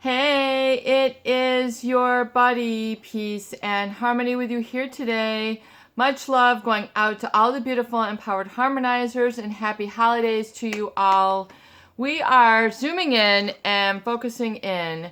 Hey, it is your buddy, Peace and Harmony with you here today. Much love going out to all the beautiful empowered harmonizers and happy holidays to you all. We are zooming in and focusing in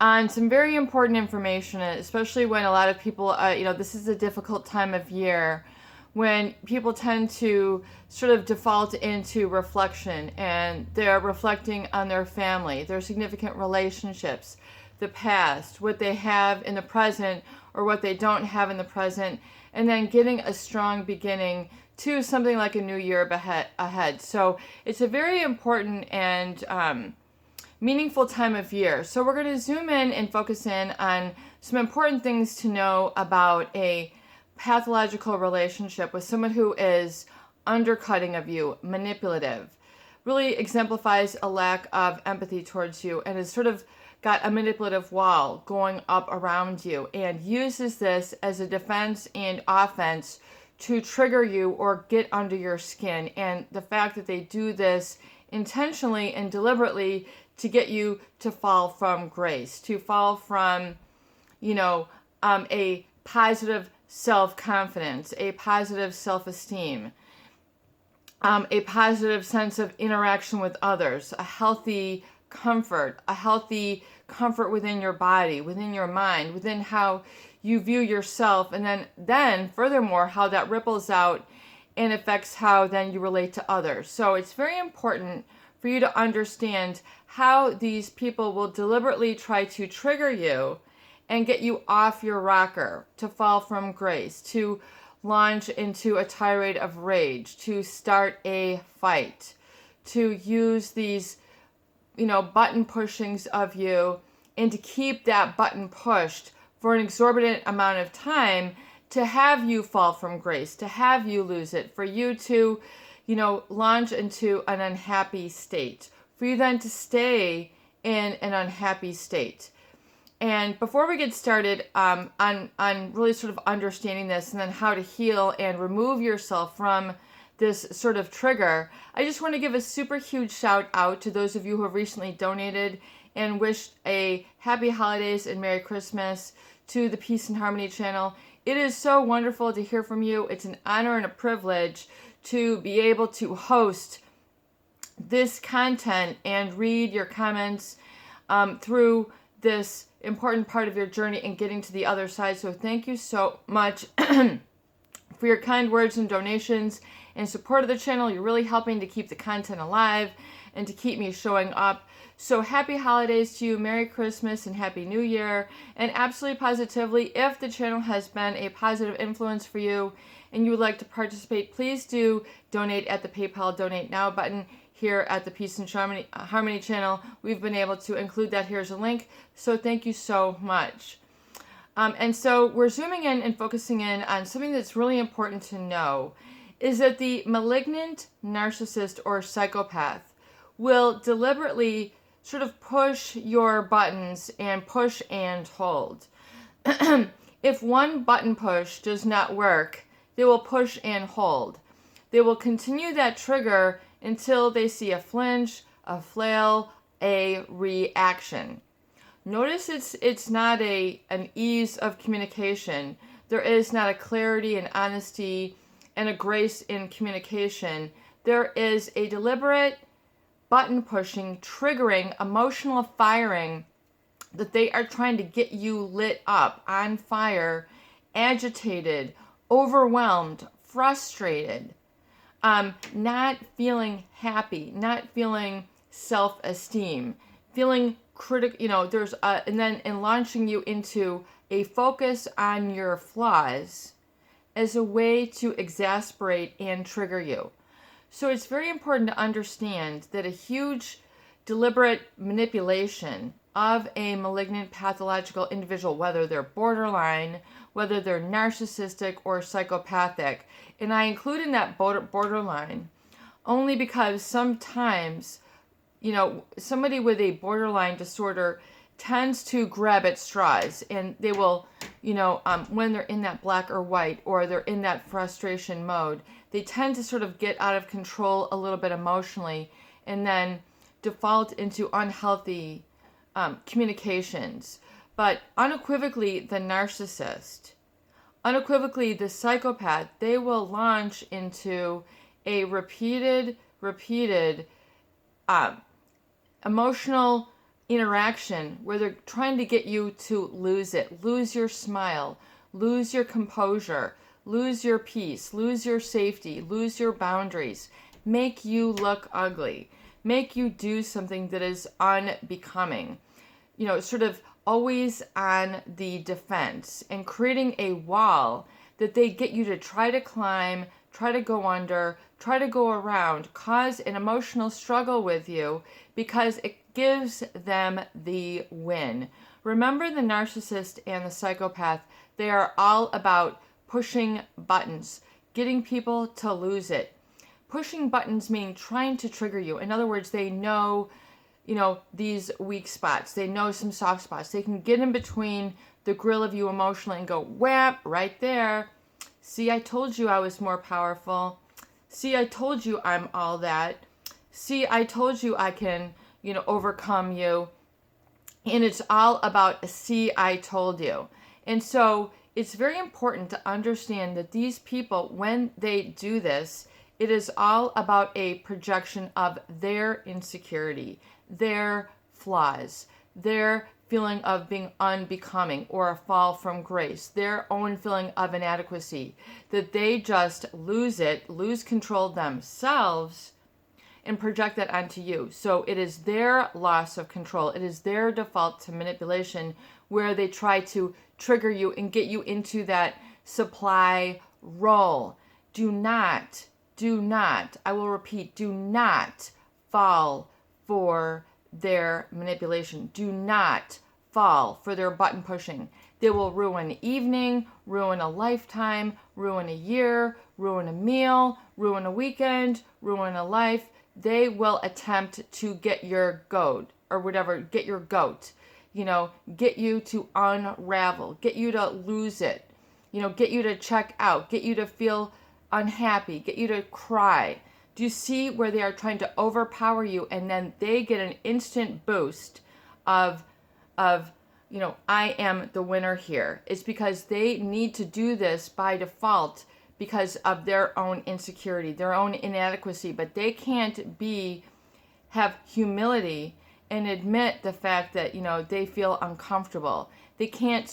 on some very important information, especially when a lot of people, this is a difficult time of year when people tend to sort of default into reflection and they're reflecting on their family, their significant relationships, the past, what they have in the present or what they don't have in the present, and then getting a strong beginning to something like a new year ahead. So it's a very important and meaningful time of year. So we're going to zoom in and focus in on some important things to know about a pathological relationship with someone who is undercutting of you, manipulative, really exemplifies a lack of empathy towards you, and has sort of got a manipulative wall going up around you and uses this as a defense and offense to trigger you or get under your skin. And the fact that they do this intentionally and deliberately to get you to fall from grace, to fall from, a positive self-confidence, a positive self-esteem, a positive sense of interaction with others, a healthy comfort within your body, within your mind, within how you view yourself, and then furthermore, how that ripples out and affects how then you relate to others. So it's very important for you to understand how these people will deliberately try to trigger you and get you off your rocker, to fall from grace, to launch into a tirade of rage, to start a fight, to use these, button pushings of you, and to keep that button pushed for an exorbitant amount of time, to have you fall from grace, to have you lose it, for you to, launch into an unhappy state, for you then to stay in an unhappy state. And before we get started on really sort of understanding this and then how to heal and remove yourself from this sort of trigger, I just want to give a super huge shout out to those of you who have recently donated and wished a happy holidays and Merry Christmas to the Peace and Harmony channel. It is so wonderful to hear from you. It's an honor and a privilege to be able to host this content and read your comments through this important part of your journey and getting to the other side. So thank you so much for your kind words and donations and support of the channel. You're really helping to keep the content alive and to keep me showing up. So happy holidays to you, Merry Christmas and Happy New Year. And absolutely positively, if the channel has been a positive influence for you and you would like to participate, please do donate at the PayPal Donate Now button here at the Peace and Harmony channel. We've been able to include that here as a link, so thank you so much. And so we're zooming in and focusing in on something that's really important to know, is that the malignant narcissist or psychopath will deliberately sort of push your buttons and push and hold. If one button push does not work, they will push and hold. They will continue that trigger until they see a flinch, a flail, a reaction. Notice it's not an ease of communication. There is not a clarity and honesty and a grace in communication. There is a deliberate button pushing, triggering, emotional firing that they are trying to get you lit up, on fire, agitated, overwhelmed, frustrated. Not feeling happy, not feeling self-esteem, feeling critical, and then launching you into a focus on your flaws as a way to exasperate and trigger you. So it's very important to understand that a huge deliberate manipulation of a malignant pathological individual, whether they're borderline, whether they're narcissistic or psychopathic, and I include in that borderline only because sometimes, somebody with a borderline disorder tends to grab at straws, and they will, when they're in that black or white or they're in that frustration mode, they tend to sort of get out of control a little bit emotionally and then default into unhealthy communications. But unequivocally, the narcissist, unequivocally, the psychopath, they will launch into a repeated emotional interaction where they're trying to get you to lose it, lose your smile, lose your composure, lose your peace, lose your safety, lose your boundaries, make you look ugly, make you do something that is unbecoming, sort of always on the defense and creating a wall that they get you to try to climb, try to go under, try to go around, cause an emotional struggle with you because it gives them the win. Remember, the narcissist and the psychopath, they are all about pushing buttons, getting people to lose it. Pushing buttons mean trying to trigger you. In other words, they know, these weak spots. They know some soft spots. They can get in between the grill of you emotionally and go, whap, right there. See, I told you I was more powerful. See, I told you I'm all that. See, I told you I can, overcome you. And it's all about a see, I told you. And so it's very important to understand that these people, when they do this, it is all about a projection of their insecurity, their flaws, their feeling of being unbecoming or a fall from grace, their own feeling of inadequacy, that they just lose control themselves and project that onto you. So it is their loss of control. It is their default to manipulation where they try to trigger you and get you into that supply role. Do not, I will repeat, do not fall for their manipulation. Do not fall for their button pushing. They will ruin an evening, ruin a lifetime, ruin a year, ruin a meal, ruin a weekend, ruin a life. They will attempt to get your goat or whatever, get your goat, get you to unravel, get you to lose it, get you to check out, get you to feel unhappy, get you to cry. Do you see where they are trying to overpower you and then they get an instant boost of I am the winner here? It's because they need to do this by default because of their own insecurity, their own inadequacy, but they can't have humility and admit the fact that, they feel uncomfortable. They can't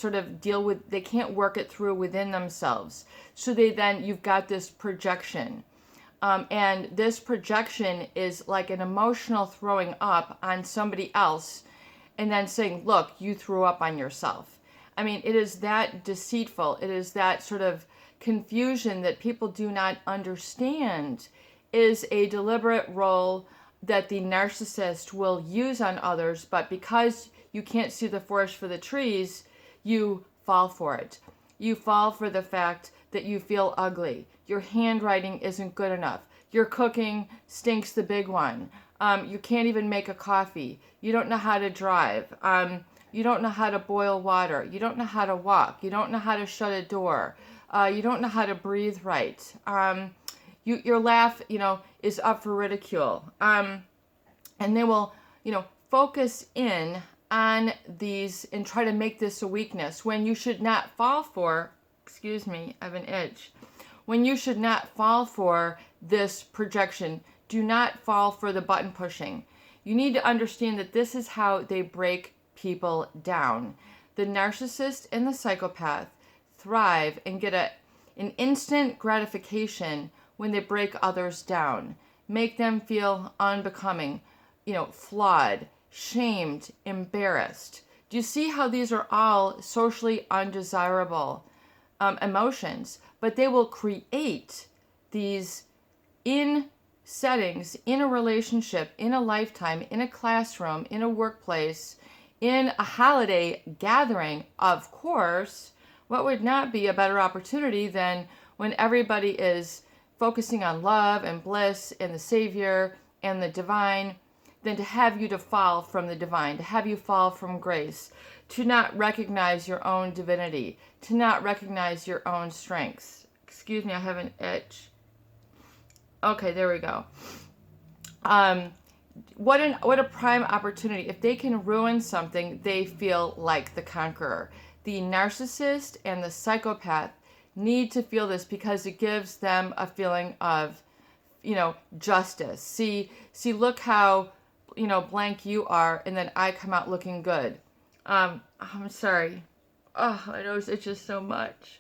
they can't work it through within themselves. So you've got this projection. And this projection is like an emotional throwing up on somebody else and then saying, look, you threw up on yourself. I mean, it is that deceitful. It is that sort of confusion that people do not understand is a deliberate role that the narcissist will use on others, but because you can't see the forest for the trees, you fall for it. You fall for the fact that you feel ugly. Your handwriting isn't good enough. Your cooking stinks the big one. You can't even make a coffee. You don't know how to drive. You don't know how to boil water. You don't know how to walk. You don't know how to shut a door. You don't know how to breathe right. Your laugh, is up for ridicule. And they will, focus in on these and try to make this a weakness when you should not fall for, excuse me, I have an itch. When you should not fall for this projection, do not fall for the button pushing. You need to understand that this is how they break people down. The narcissist and the psychopath thrive and get an instant gratification when they break others down, make them feel unbecoming, flawed, shamed, embarrassed. Do you see how these are all socially undesirable emotions? But they will create these in settings, in a relationship, in a lifetime, in a classroom, in a workplace, in a holiday gathering. Of course, what would not be a better opportunity than when everybody is focusing on love and bliss and the Savior and the divine, than to have you to fall from the divine, to have you fall from grace, to not recognize your own divinity, to not recognize your own strengths. Excuse me, I have an itch. Okay, there we go. what a prime opportunity. If they can ruin something, they feel like the conqueror. The narcissist and the psychopath need to feel this because it gives them a feeling of, justice. See, look how, blank you are, and then I come out looking good. I'm sorry. Oh, my nose itches so much.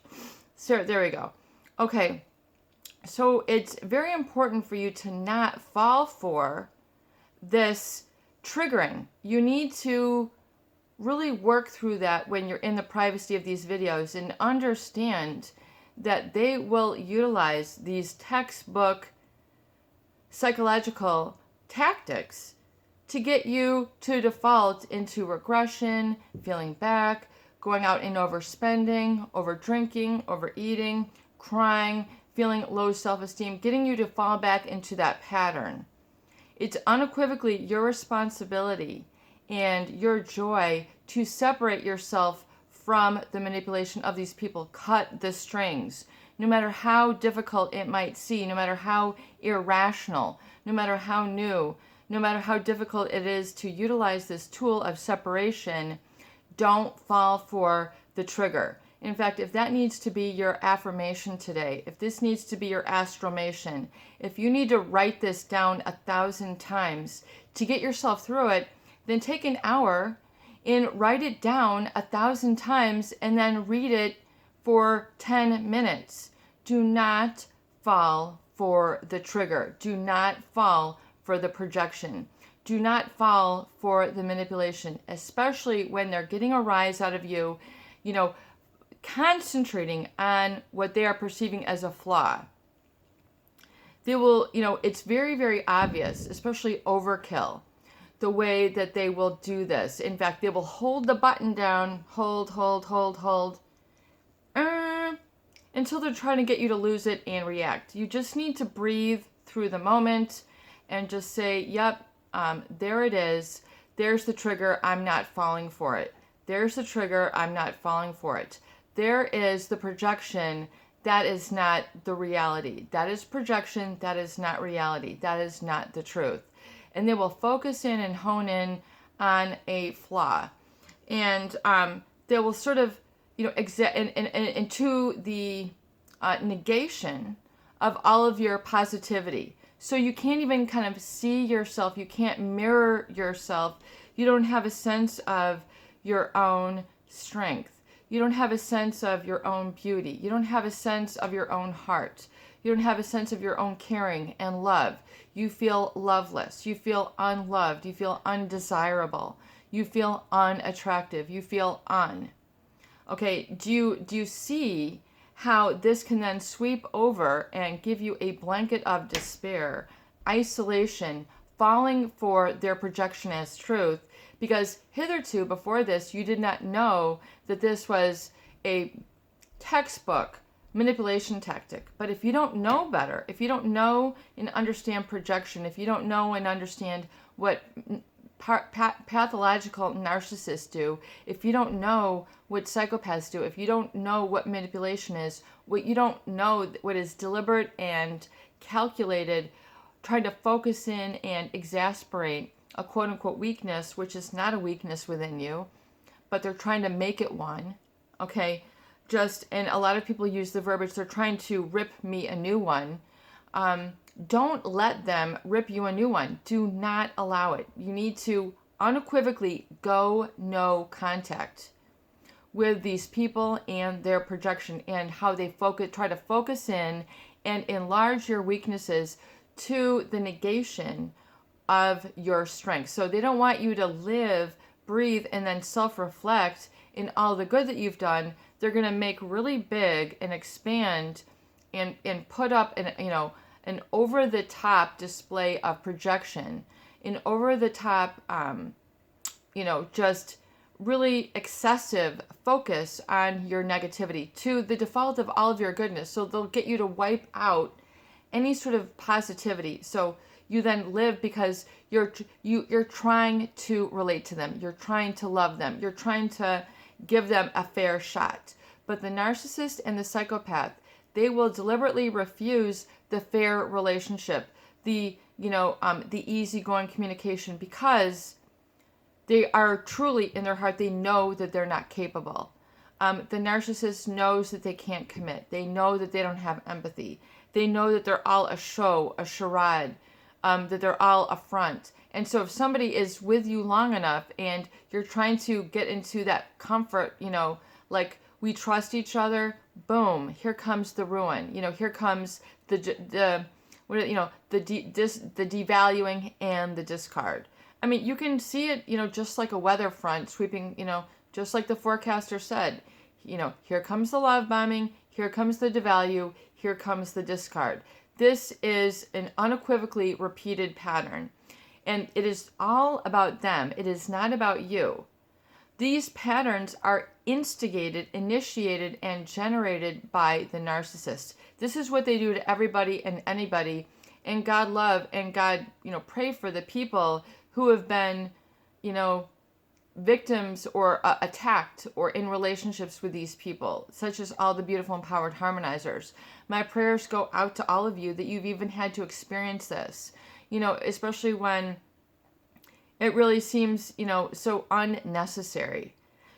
So there we go. Okay. So it's very important for you to not fall for this triggering. You need to really work through that when you're in the privacy of these videos and understand that they will utilize these textbook psychological tactics to get you to default into regression, feeling back, going out and overspending, over drinking, overeating, crying, feeling low self-esteem, getting you to fall back into that pattern. It's unequivocally your responsibility and your joy to separate yourself from the manipulation of these people. Cut the strings. No matter how difficult it might seem, no matter how irrational, no matter how new, no matter how difficult it is to utilize this tool of separation, don't fall for the trigger. In fact, if that needs to be your affirmation today, if this needs to be your astromation, if you need to write this down 1,000 times to get yourself through it, then take an hour and write it down 1,000 times and then read it for 10 minutes. Do not fall for the trigger. Do not fall for the projection. Do not fall for the manipulation, especially when they're getting a rise out of you, concentrating on what they are perceiving as a flaw. They will, it's very, very obvious, especially overkill, the way that they will do this. In fact, they will hold the button down, hold, until they're trying to get you to lose it and react. You just need to breathe through the moment and just say, yep, there it is. There's the trigger. I'm not falling for it. There's the trigger. I'm not falling for it. There is the projection. That is not the reality. That is projection. That is not reality. That is not the truth. And they will focus in and hone in on a flaw. And they will sort of, into the negation of all of your positivity. So you can't even kind of see yourself. You can't mirror yourself. You don't have a sense of your own strength. You don't have a sense of your own beauty. You don't have a sense of your own heart. You don't have a sense of your own caring and love. You feel loveless. You feel unloved. You feel undesirable. You feel unattractive. You feel Okay, do you see how this can then sweep over and give you a blanket of despair, isolation, falling for their projection as truth? Because hitherto, before this, you did not know that this was a textbook manipulation tactic. But if you don't know better, if you don't know and understand projection, if you don't know and understand what pathological narcissists do, if you don't know what psychopaths do, if you don't know what manipulation is, what you don't know what is deliberate and calculated, trying to focus in and exasperate a quote-unquote weakness, which is not a weakness within you, but they're trying to make it one, okay? And a lot of people use the verbiage, they're trying to rip me a new one. Don't let them rip you a new one. Do not allow it. You need to unequivocally go no contact with these people and their projection and how they try to focus in and enlarge your weaknesses to the negation of your strength. So they don't want you to live, breathe, and then self-reflect in all the good that you've done. They're going to make really big and expand and put up an over-the-top display of projection, an over-the-top, just really excessive focus on your negativity to the default of all of your goodness. So they'll get you to wipe out any sort of positivity. So you then live because you're trying to relate to them. You're trying to love them. You're trying to give them a fair shot. But the narcissist and the psychopath, they will deliberately refuse the fair relationship, the the easygoing communication, because they are truly in their heart, they know that they're not capable. The narcissist knows that they can't commit. They know that they don't have empathy. They know that they're all a show, a charade, that they're all a front. And so if somebody is with you long enough and you're trying to get into that comfort, like we trust each other, boom, here comes the ruin. Here comes the devaluing and the discard. I mean, you can see it, just like a weather front sweeping, just like the forecaster said, here comes the love bombing, here comes the devalue, here comes the discard. This is an unequivocally repeated pattern, and it is all about them. It is not about you. These patterns are instigated, initiated, and generated by the narcissist. This is what they do to everybody and anybody. And God love and God, pray for the people who have been, victims or attacked or in relationships with these people, such as all the beautiful empowered harmonizers. My prayers go out to all of you that you've even had to experience this, especially when it really seems, so unnecessary,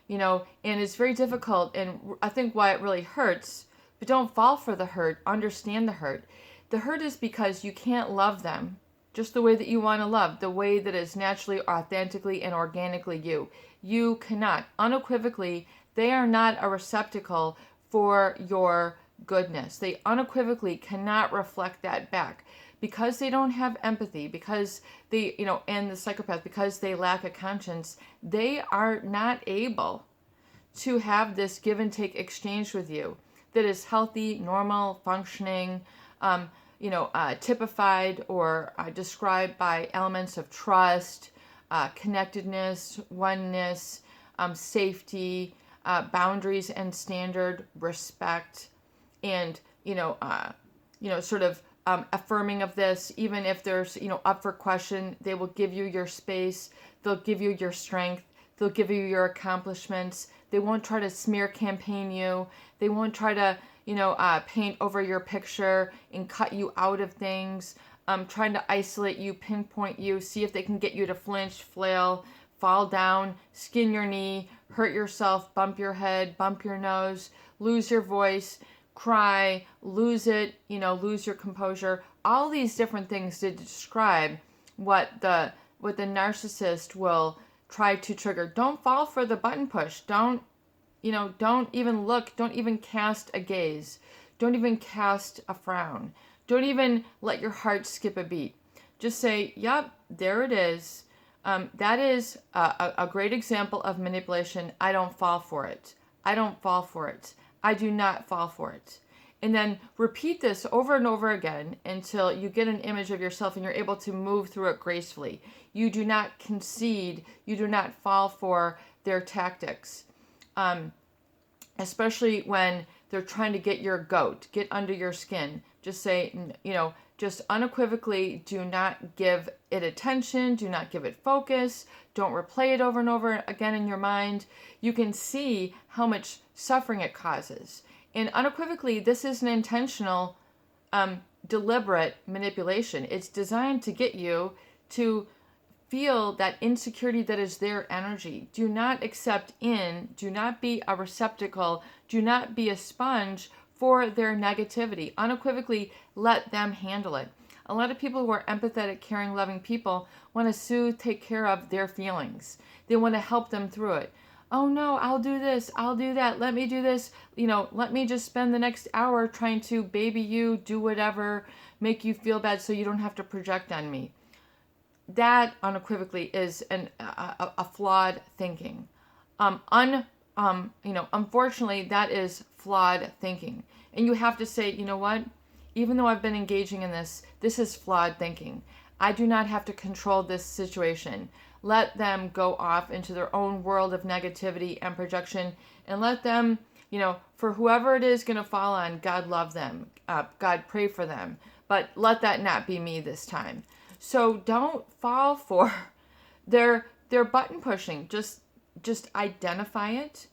and it's very difficult. And I think why it really hurts, but don't fall for the hurt, understand the hurt. The hurt is because you can't love them just the way that you want to love, the way that is naturally, authentically, and organically you. You cannot. Unequivocally, they are not a receptacle for your goodness. They unequivocally cannot reflect that back. Because they don't have empathy, because they, and the psychopath, because they lack a conscience, they are not able to have this give and take exchange with you that is healthy, normal, functioning, typified or described by elements of trust, connectedness, oneness, safety, boundaries and standard, respect, and, sort of affirming of this. Even if there's, up for question, they will give you your space. They'll give you your strength. They'll give you your accomplishments. They won't try to smear campaign you. They won't try to paint over your picture and cut you out of things, trying to isolate you, pinpoint you, see if they can get you to flinch, flail, fall down, skin your knee, hurt yourself, bump your head, bump your nose, lose your voice, cry, lose it, lose your composure. All these different things to describe what the narcissist will try to trigger. Don't fall for the button push. Don't even look. Don't even cast a gaze. Don't even cast a frown. Don't even let your heart skip a beat. Just say, yep, there it is. That is a great example of manipulation. I don't fall for it. I don't fall for it. I do not fall for it. And then repeat this over and over again until you get an image of yourself and you're able to move through it gracefully. You do not concede. You do not fall for their tactics. Especially when they're trying to get your goat, get under your skin. Just say, just unequivocally, do not give it attention. Do not give it focus. Don't replay it over and over again in your mind. You can see how much suffering it causes. And unequivocally, this is an intentional, deliberate manipulation. It's designed to get you to feel that insecurity that is their energy. Do not accept in, do not be a receptacle, do not be a sponge for their negativity. Unequivocally, let them handle it. A lot of people who are empathetic, caring, loving people want to soothe, take care of their feelings. They want to help them through it. Oh no, I'll do this, I'll do that, let me do this, let me just spend the next hour trying to baby you, do whatever, make you feel bad so you don't have to project on me. That unequivocally is a flawed thinking. Unfortunately, that is flawed thinking. And you have to say, you know what? Even though I've been engaging in this is flawed thinking. I do not have to control this situation. Let them go off into their own world of negativity and projection, and let them, for whoever it is going to fall on, God love them. God pray for them. But let that not be me this time. So don't fall for their button pushing. Just identify it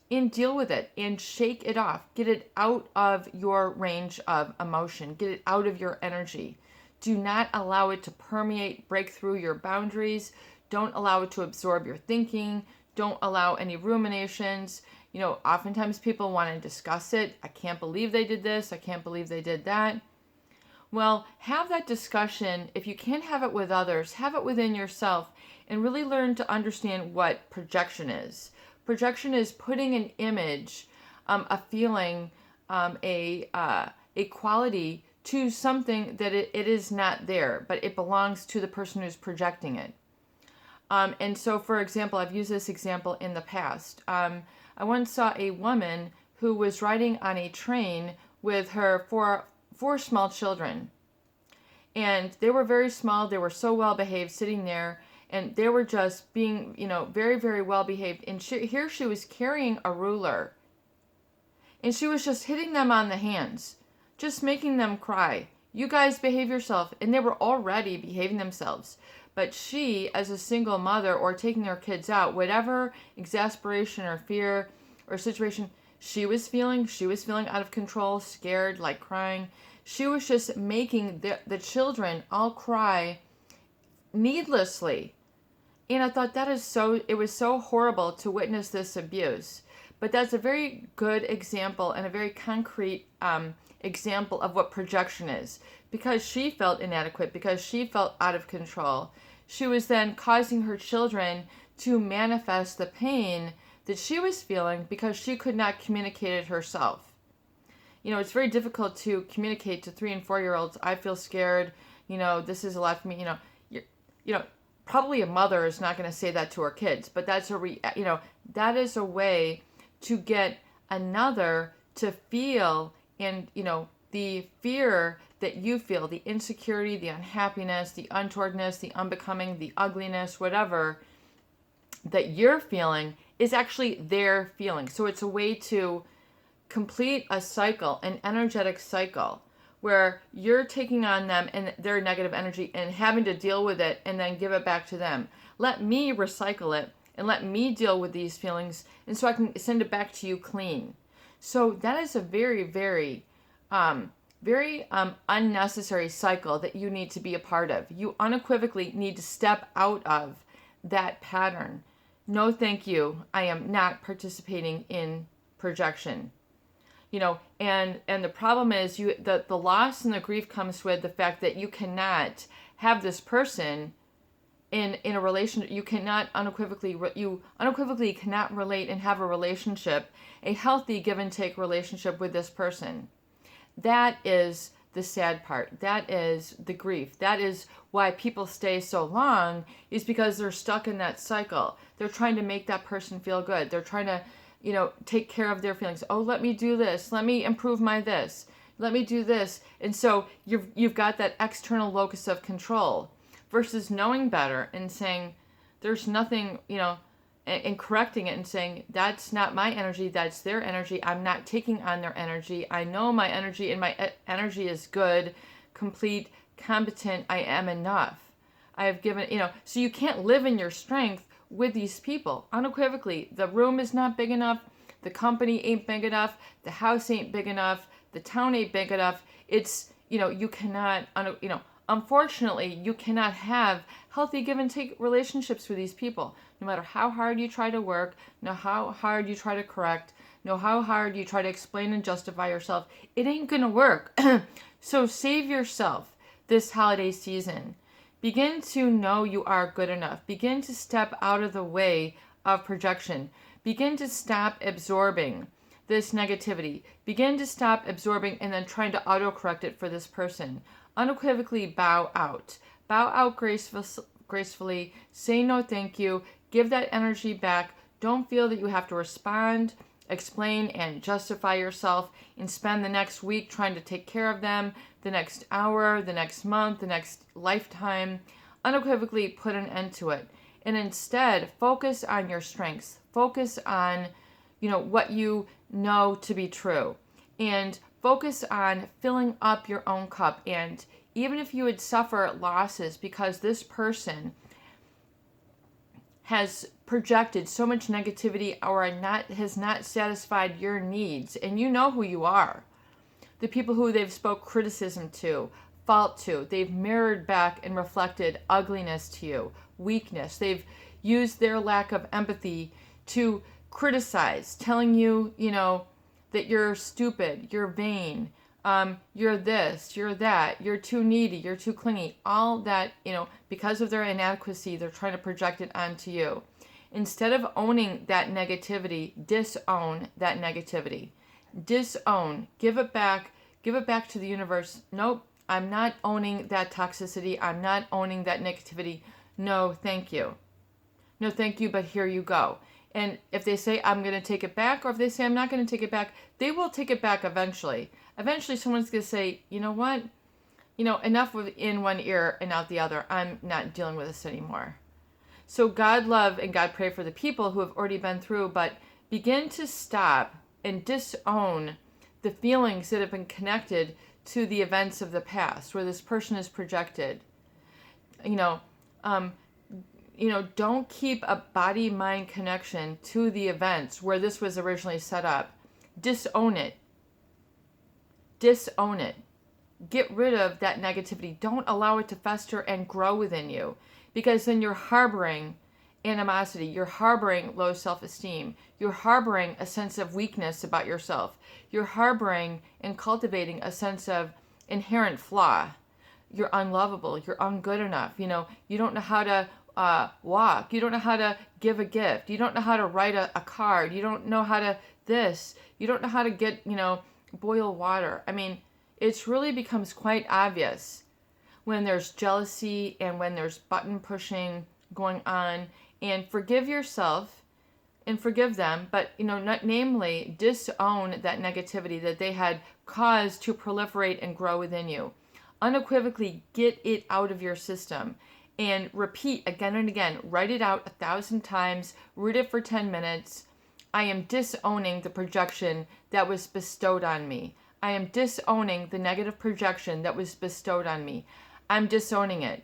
and deal with it and shake it off. Get it out of your range of emotion. Get it out of your energy. Do not allow it to permeate, break through your boundaries. Don't allow it to absorb your thinking. Don't allow any ruminations. Oftentimes people want to discuss it. I can't believe they did this. I can't believe they did that. Well, have that discussion. If you can't have it with others, have it within yourself and really learn to understand what projection is. Projection is putting an image, a feeling, a quality to something that it is not there, but it belongs to the person who's projecting it. And so, for example, I've used this example in the past. I once saw a woman who was riding on a train with her four small children. And they were very small. They were so well behaved sitting there. And they were just being, very, very well behaved. And here she was carrying a ruler. And she was just hitting them on the hands, just making them cry. You guys behave yourself. And they were already behaving themselves. But she, as a single mother or taking her kids out, whatever exasperation or fear or situation she was feeling out of control, scared, like crying. She was just making the children all cry needlessly. And I thought it was so horrible to witness this abuse. But that's a very good example and a very concrete example of what projection is. Because she felt inadequate, because she felt out of control, she was then causing her children to manifest the pain that she was feeling because she could not communicate it herself. It's very difficult to communicate to 3 and 4-year-olds, I feel scared, this is a lot for me, probably a mother is not going to say that to her kids, but that is a way to get another to feel and, the fear that you feel, the insecurity, the unhappiness, the untowardness, the unbecoming, the ugliness, whatever that you're feeling is actually their feeling. So it's a way to complete a cycle, an energetic cycle, where you're taking on them and their negative energy and having to deal with it and then give it back to them. Let me recycle it and let me deal with these feelings, and so I can send it back to you clean. So that is a very, very unnecessary cycle that you need to be a part of. You unequivocally need to step out of that pattern. No, thank you. I am not participating in projection. And the problem is the loss and the grief comes with the fact that you cannot have this person in a relationship. You unequivocally cannot relate and have a relationship, a healthy give and take relationship with this person. That is the sad part. That is the grief. That is why people stay so long, is because they're stuck in that cycle. They're trying to make that person feel good. They're trying to, take care of their feelings. Oh, let me do this. Let me improve my this. Let me do this. And so you've got that external locus of control versus knowing better and saying, there's nothing, and correcting it and saying, that's not my energy, that's their energy. I'm not taking on their energy. I know my energy, and my energy is good, complete, competent. I am enough. I have given, so you can't live in your strength with these people. Unequivocally, the room is not big enough, the company ain't big enough, the house ain't big enough, the town ain't big enough. It's, you cannot, unfortunately, you cannot have healthy give and take relationships with these people. No matter how hard you try to work, no how hard you try to correct, no how hard you try to explain and justify yourself, it ain't gonna work. So save yourself this holiday season. Begin to know you are good enough. Begin to step out of the way of projection. Begin to stop absorbing this negativity. Begin to stop absorbing and then trying to autocorrect it for this person. Unequivocally bow out. Bow out gracefully. Say no thank you. Give that energy back. Don't feel that you have to respond, explain, and justify yourself and spend the next week trying to take care of them, the next hour, the next month, the next lifetime. Unequivocally put an end to it. And instead, focus on your strengths. Focus on, what you know to be true. And focus on filling up your own cup. And even if you would suffer losses because this person has projected so much negativity or has not satisfied your needs, and you know who you are, the people who they've spoke criticism to, fault to. They've mirrored back and reflected ugliness to you, weakness. They've used their lack of empathy to criticize, telling you, that you're stupid, you're vain, you're this, you're that, you're too needy, you're too clingy. All that, because of their inadequacy, they're trying to project it onto you. Instead of owning that negativity, disown that negativity. Disown, give it back to the universe. Nope, I'm not owning that toxicity. I'm not owning that negativity. No, thank you. No, thank you, but here you go. And if they say, I'm going to take it back, or if they say, I'm not going to take it back, they will take it back eventually. Eventually, someone's going to say, you know what? Enough with in one ear and out the other. I'm not dealing with this anymore. So God love and God pray for the people who have already been through, but begin to stop and disown the feelings that have been connected to the events of the past where this person is projected. Don't keep a body-mind connection to the events where this was originally set up. Disown it. Disown it. Get rid of that negativity. Don't allow it to fester and grow within you, because then you're harboring animosity. You're harboring low self-esteem. You're harboring a sense of weakness about yourself. You're harboring and cultivating a sense of inherent flaw. You're unlovable. You're ungood enough. You don't know how to walk. You don't know how to give a gift. You don't know how to write a card. You don't know how to this. You don't know how to get, boil water. It really becomes quite obvious when there's jealousy and when there's button pushing going on. And forgive yourself and forgive them, but namely disown that negativity that they had caused to proliferate and grow within you. Unequivocally get it out of your system and repeat again and again. Write it out 1,000 times. Read it for 10 minutes. I am disowning the projection that was bestowed on me. I am disowning the negative projection that was bestowed on me. I'm disowning it.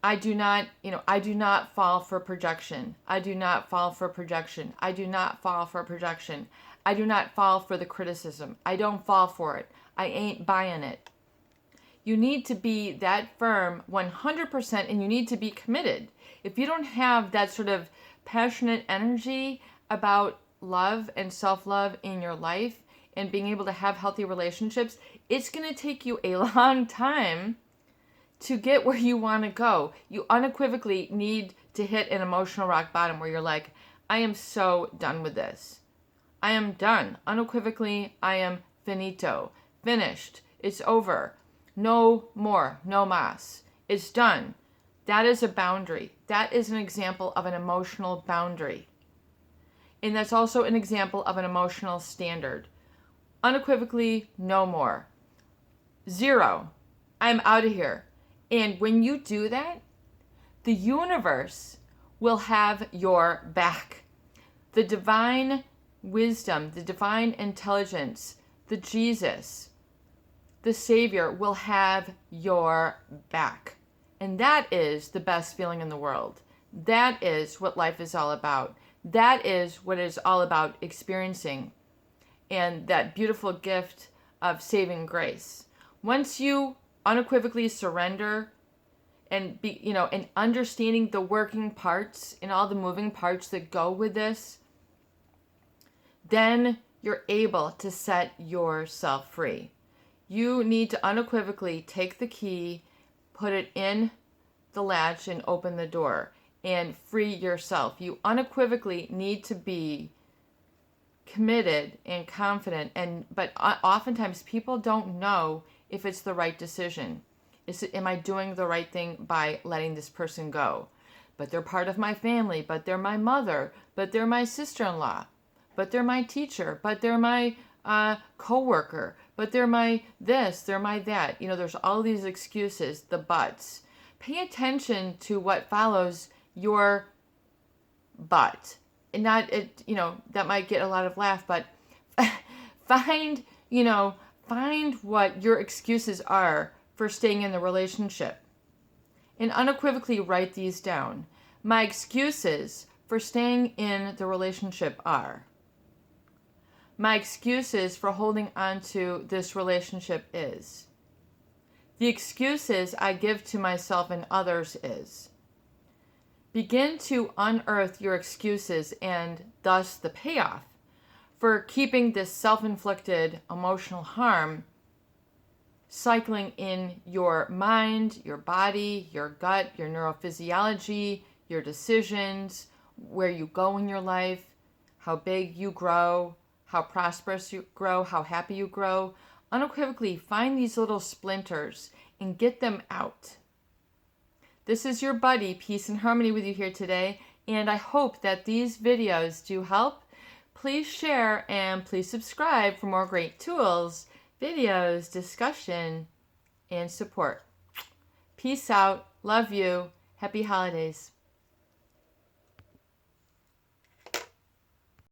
I do not fall for projection. I do not fall for projection. I do not fall for projection. I do not fall for the criticism. I don't fall for it. I ain't buying it. You need to be that firm 100%, and you need to be committed. If you don't have that sort of passionate energy about love and self-love in your life and being able to have healthy relationships, it's going to take you a long time to get where you want to go. You unequivocally need to hit an emotional rock bottom where you're like, I am so done with this. I am done. Unequivocally, I am finito. Finished. It's over. No more. No mas. It's done. That is a boundary. That is an example of an emotional boundary. And that's also an example of an emotional standard. Unequivocally, no more. 0. I'm out of here. And when you do that, the universe will have your back. The divine wisdom, the divine intelligence, the Jesus, the Savior will have your back. And that is the best feeling in the world. That is what life is all about. That is what it's all about experiencing. And that beautiful gift of saving grace. Once you unequivocally surrender and and understanding the working parts and all the moving parts that go with this, then you're able to set yourself free. You need to unequivocally take the key, put it in the latch and open the door and free yourself. You unequivocally need to be committed and confident, but oftentimes people don't know if it's the right decision. Am I doing the right thing by letting this person go? But they're part of my family, but they're my mother, but they're my sister-in-law, but they're my teacher, but they're my co-worker, but they're my this, they're my that. There's all these excuses, the buts. Pay attention to what follows your but. And not it, that might get a lot of laugh, but find what your excuses are for staying in the relationship. And unequivocally write these down. My excuses for staying in the relationship are. My excuses for holding on to this relationship is. The excuses I give to myself and others is. Begin to unearth your excuses and thus the payoff for keeping this self-inflicted emotional harm cycling in your mind, your body, your gut, your neurophysiology, your decisions, where you go in your life, how big you grow, how prosperous you grow, how happy you grow. Unequivocally find these little splinters and get them out. This is your buddy, Peace and Harmony, with you here today, and I hope that these videos do help. Please share and please subscribe for more great tools, videos, discussion, and support. Peace out. Love you. Happy holidays.